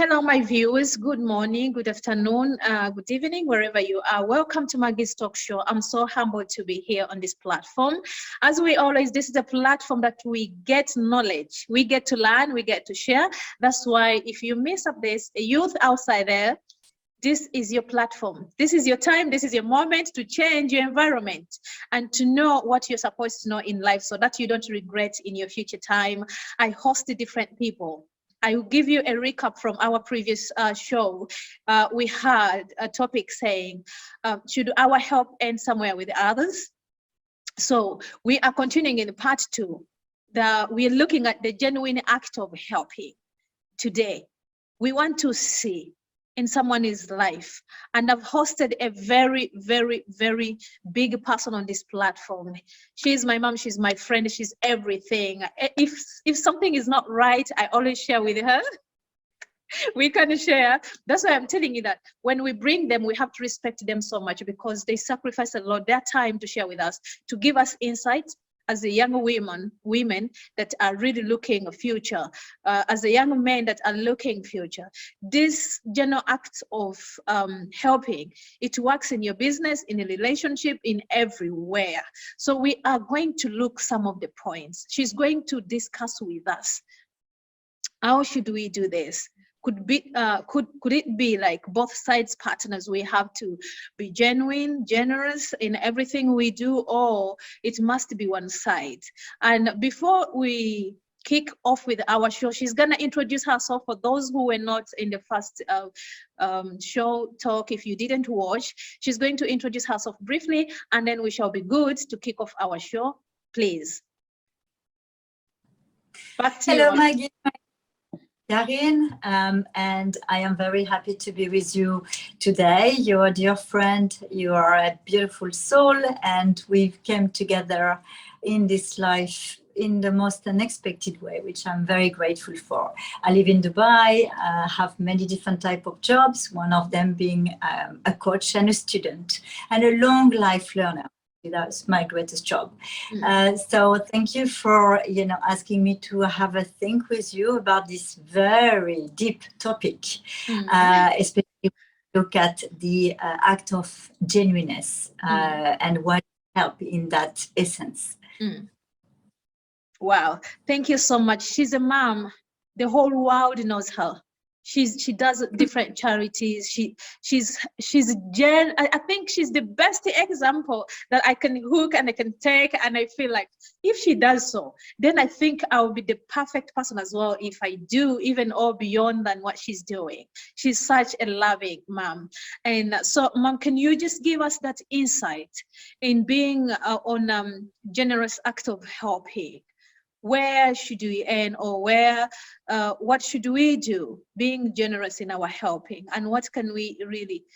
Hello, my viewers. Good morning, good afternoon, good evening, wherever you are. Welcome to Maggie's Talk Show. I'm so humbled to be here on this platform. As we always, this is a platform that we get knowledge. We get to learn, we get to share. That's why if you miss up this, youth outside there, this is your platform. This is your time. This is your moment to change your environment and to know what you're supposed to know in life so that you don't regret in your future time. I host different people. I will give you a recap from our previous show. We had a topic saying, should our help end somewhere with others? So we are continuing in part 2. We are looking at the genuine act of helping. Today, we want to see in someone's life, and I've hosted a very, very, very big person on this platform. She's my mom, she's my friend, she's everything. If something is not right, I always share with her. We can share. That's why I'm telling you that when we bring them, we have to respect them so much because they sacrifice a lot of their time to share with us, to give us insights as a young women that are really looking a future, as a young men that are looking future. This general act of helping, it works in your business, in a relationship, in everywhere. So we are going to look some of the points. She's going to discuss with us. How should we do this? Could it be like both sides partners? We have to be genuine, generous in everything we do, or it must be one side? And before we kick off with our show, she's gonna introduce herself for those who were not in the first show talk. If you didn't watch, she's going to introduce herself briefly, and then we shall be good to kick off our show. Please. Back to Hello, you. Maggie. Karin, and I am very happy to be with you today. You're a dear friend, you are a beautiful soul, and we've come together in this life in the most unexpected way, which I'm very grateful for. I live in Dubai, have many different types of jobs, one of them being a coach and a student, and a long life learner. That's my greatest job. So thank you for asking me to have a think with you about this very deep topic, especially when we look at the act of genuineness and what help in that essence. Wow, thank you so much. She's a mom. The whole world knows her. She does different charities. I think she's the best example that I can hook and I can take, and I feel like if she does so, then I think I'll be the perfect person as well if I do even all beyond than what she's doing. She's such a loving mom. And so, Mom, can you just give us that insight in being on generous act of helping? Where should we end, or what should we do being generous in our helping, and what can we really,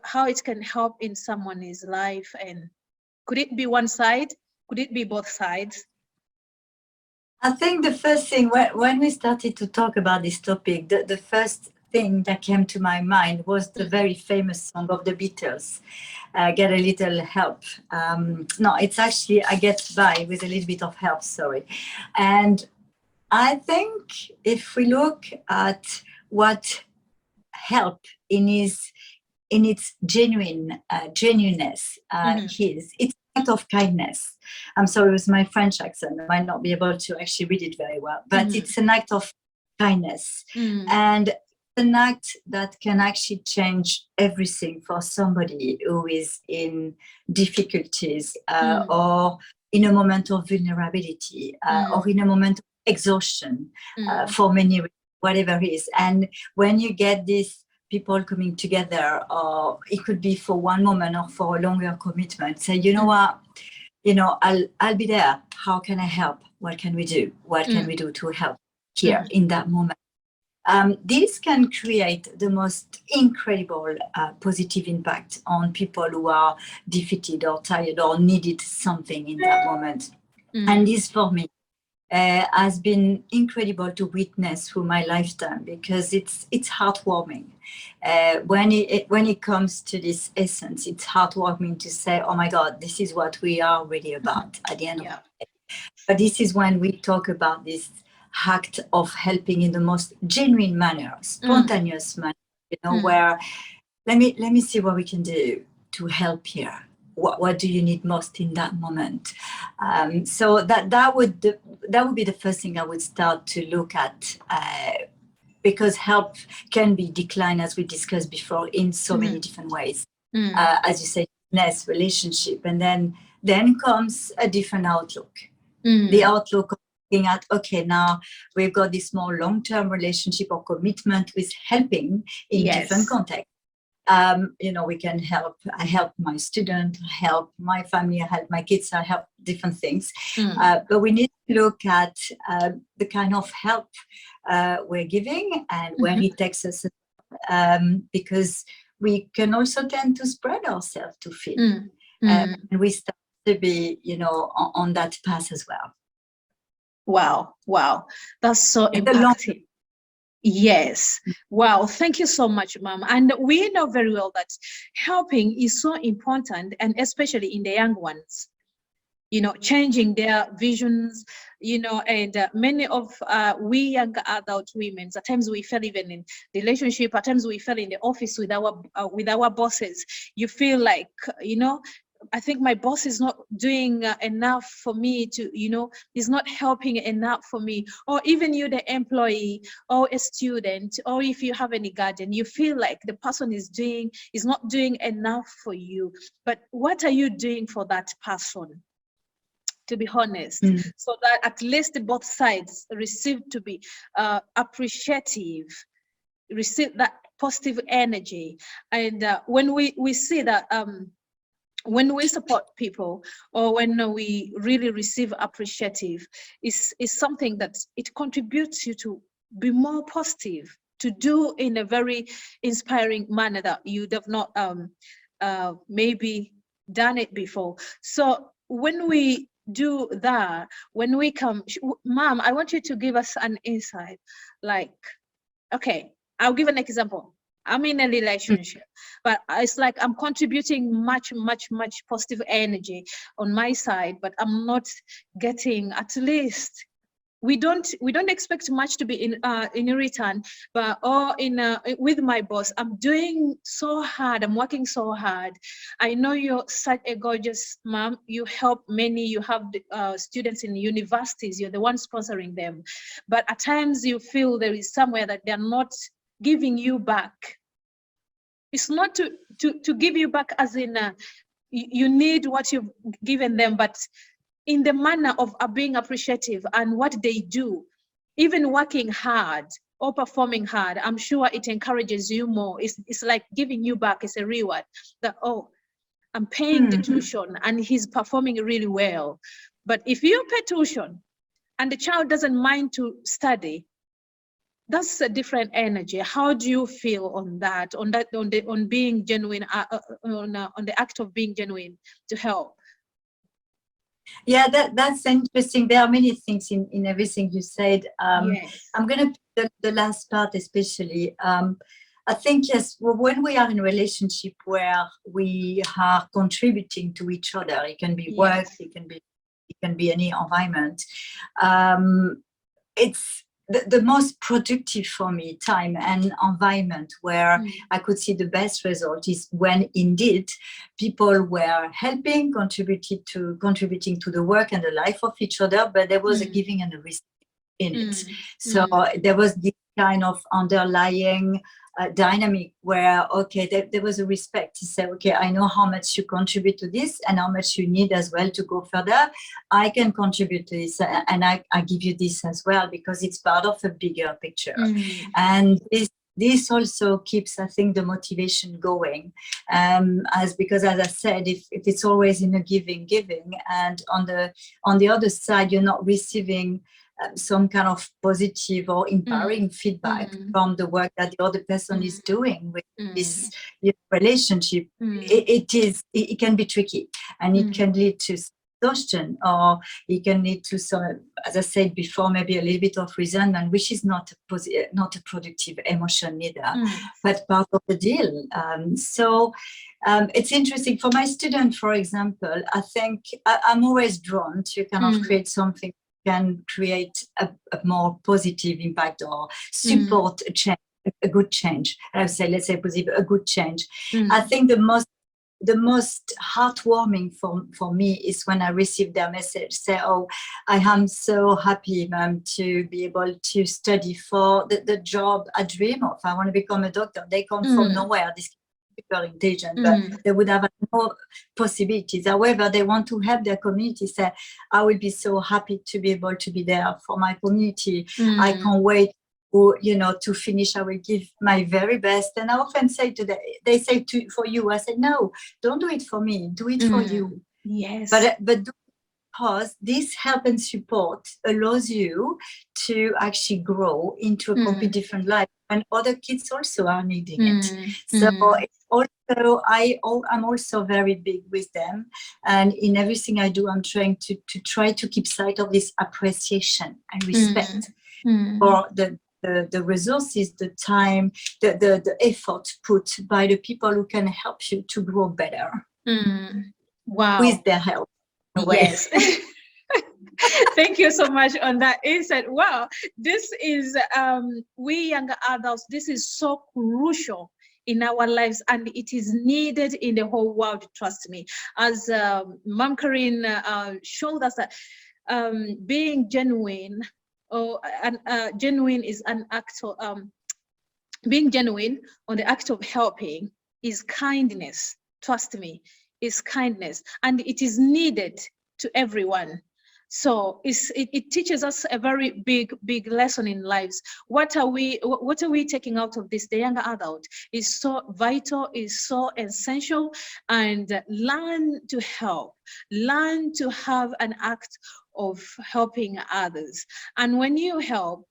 how it can help in someone's life? And could it be one side? Could it be both sides? I think the first thing, when we started to talk about this topic, the first thing that came to my mind was the very famous song of the Beatles, Get a Little Help. No, it's actually I Get By with a Little Bit of Help, sorry. And I think if we look at what help in its genuineness is, it's an act of kindness. I'm sorry with my French accent, I might not be able to actually read it very well, but it's an act of kindness. And an act that can actually change everything for somebody who is in difficulties or in a moment of vulnerability or in a moment of exhaustion for many, whatever it is. And when you get these people coming together, or it could be for one moment or for a longer commitment, say, you know what, I'll be there. How can I help? What can we do? What can we do to help here in that moment? This can create the most incredible positive impact on people who are defeated or tired or needed something in that moment. And this, for me, has been incredible to witness through my lifetime, because it's heartwarming. When it comes to this essence, it's heartwarming to say, oh my God, this is what we are really about at the end of the day. But this is when we talk about this act of helping in the most genuine manner, spontaneous manner, you know, where let me see what we can do to help here. What do you need most in that moment? So that would be the first thing I would start to look at, because help can be declined, as we discussed before, in so many different ways. As you say, business, relationship, and then comes a different outlook. The outlook of looking at, okay, now we've got this more long-term relationship or commitment with helping in different contexts. You know, we can help. I help my student, I help my family, I help my kids, I help different things. But we need to look at the kind of help we're giving and where it takes us, because we can also tend to spread ourselves too thin. And we start to be, you know, on that path as well. Wow. That's so impactful. Yes. Wow. Thank you so much, Mom. And we know very well that helping is so important, and especially in the young ones, you know, changing their visions, you know, and many of we young adult women, at times we feel even in relationship, at times we feel in the office with our bosses. You feel like, you know, I think my boss is not doing enough for me to, you know, is not helping enough for me. Or even you, the employee or a student, or if you have any guardian, you feel like the person is not doing enough for you. But what are you doing for that person? To be honest, so that at least both sides receive to be appreciative, receive that positive energy. And when we see that, when we support people, or when we really receive appreciative, is something that it contributes you to be more positive, to do in a very inspiring manner that you'd have not maybe done it before. So when we do that, when we come, Mom, I want you to give us an insight. Like, okay, I'll give an example. I'm in a relationship, but it's like I'm contributing much positive energy on my side, but I'm not getting, at least we don't expect much to be in return, but with my boss, I'm doing so hard, I'm working so hard. I know you're such a gorgeous mom, you help many, you have students in universities, you're the one sponsoring them, but at times you feel there is somewhere that they're not giving you back. It's not to give you back as in you need what you've given them, but in the manner of being appreciative and what they do, even working hard or performing hard. I'm sure it encourages you more. It's like giving you back. It's a reward that, oh, I'm paying the tuition and he's performing really well. But if you pay tuition and the child doesn't mind to study, that's a different energy. How do you feel on that? On being genuine, on the act of being genuine to help? Yeah, that's interesting. There are many things in everything you said. Yes. I'm going to pick the last part especially. I think, yes, when we are in a relationship where we are contributing to each other, it can be work, it can be any environment. It's the most productive for me time and environment where I could see the best result is when indeed people were helping, contributing to the work and the life of each other, but there was a giving and a receiving in it. So there was this kind of underlying dynamic where, okay, there was a respect to say, okay, I know how much you contribute to this and how much you need as well to go further. I can contribute to this and I give you this as well because it's part of a bigger picture. And this also keeps, I think, the motivation going, because as I said, if it's always in a giving, and on the other side, you're not receiving some kind of positive or empowering feedback from the work that the other person is doing with this relationship, it can be tricky, and it can lead to exhaustion, or it can lead to some, as I said before, maybe a little bit of resentment, which is not a productive emotion either, but part of the deal. So it's interesting for my student, for example. I think I'm always drawn to kind of create something can create a more positive impact or support a change, a good change. I would say, let's say positive, a good change. I think the most heartwarming for me is when I receive their message, say, oh, I am so happy, ma'am, to be able to study for the job I dream of. I want to become a doctor. They come from nowhere, these people intelligent, but they would have no possibilities. However, they want to help their community, say, I will be so happy to be able to be there for my community. I can't wait to finish. I will give my very best. And I often say to them, they say for you. I said, no, don't do it for me. Do it for you. Yes. But do because this help and support allows you to actually grow into a completely different life when other kids also are needing it. So it's also, I'm also very big with them. And in everything I do, I'm trying to try to keep sight of this appreciation and respect for the resources, the time, the effort put by the people who can help you to grow better. Wow. With their help. Yes. Thank you so much on that insight. Wow, this is we younger adults, this is so crucial in our lives, and it is needed in the whole world, trust me. As Mom Karine showed us that being genuine, genuine is an act of being genuine on the act of helping is kindness. Trust me, is kindness, and it is needed to everyone. So it teaches us a very big lesson in lives. What are we taking out of this? The younger adult is so vital, is so essential, and learn to help, learn to have an act of helping others. And when you help,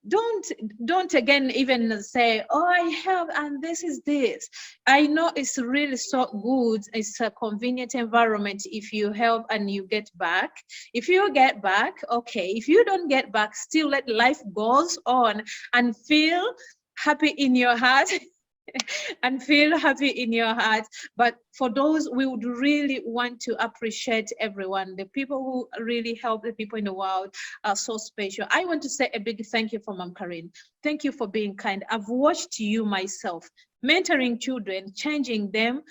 don't again even say, oh, I help and this is this. I know it's really so good, it's a convenient environment if you help and you get back. If you get back, okay. If you don't get back, still let life goes on and feel happy in your heart. And feel happy in your heart. But for those, we would really want to appreciate everyone. The people who really help the people in the world are so special. I want to say a big thank you for Mom Karine. Thank you for being kind. I've watched you myself, mentoring children, changing them,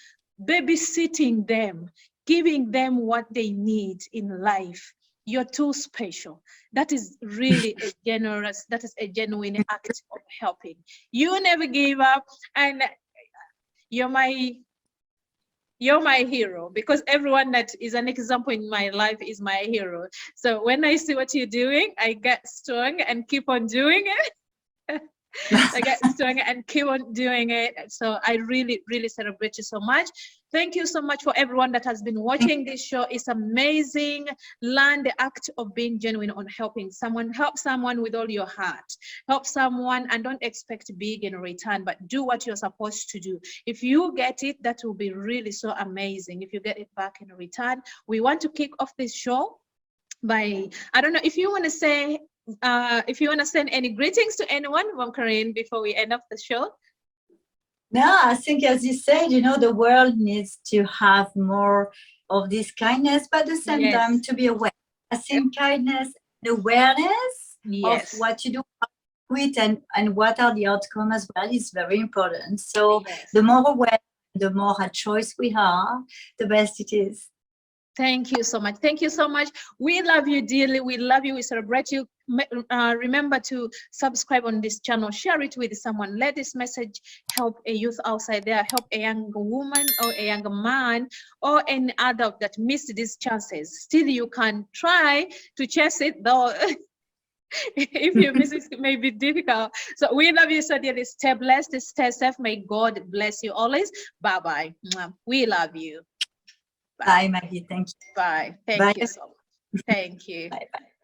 babysitting them, giving them what they need in life. You're too special. That is really a generous, that is a genuine act of helping. You never gave up, and you're my hero, because everyone that is an example in my life is my hero. So when I see what you're doing, I get strong and keep on doing it. I get strong and keep on doing it. So I really celebrate you so much. Thank you so much for everyone that has been watching this show. It's amazing. Learn the act of being genuine on helping someone. Help someone with all your heart. Help someone and don't expect big in return, but do what you're supposed to do. If you get it, that will be really so amazing. If you get it back in return. We want to kick off this show by, I don't know if you want to say, if you want to send any greetings to anyone, Mom Karine, before we end up the show. No, I think, as you said, the world needs to have more of this kindness, but at the same time to be aware. I think kindness and awareness of what you do with and what are the outcomes as well is very important. So the more aware, the more a choice we have, the best it is. Thank you so much. Thank you so much. We love you dearly. We love you. We celebrate you. Remember to subscribe on this channel. Share it with someone. Let this message help a youth outside there, help a young woman or a young man or any adult that missed these chances. Still, you can try to chase it, though. If you miss it, it may be difficult. So we love you so dearly. Stay blessed. Stay safe. May God bless you always. Bye-bye. We love you. Bye, Maggie. Thank you. Bye. Thank you so much. Thank you. Bye-bye.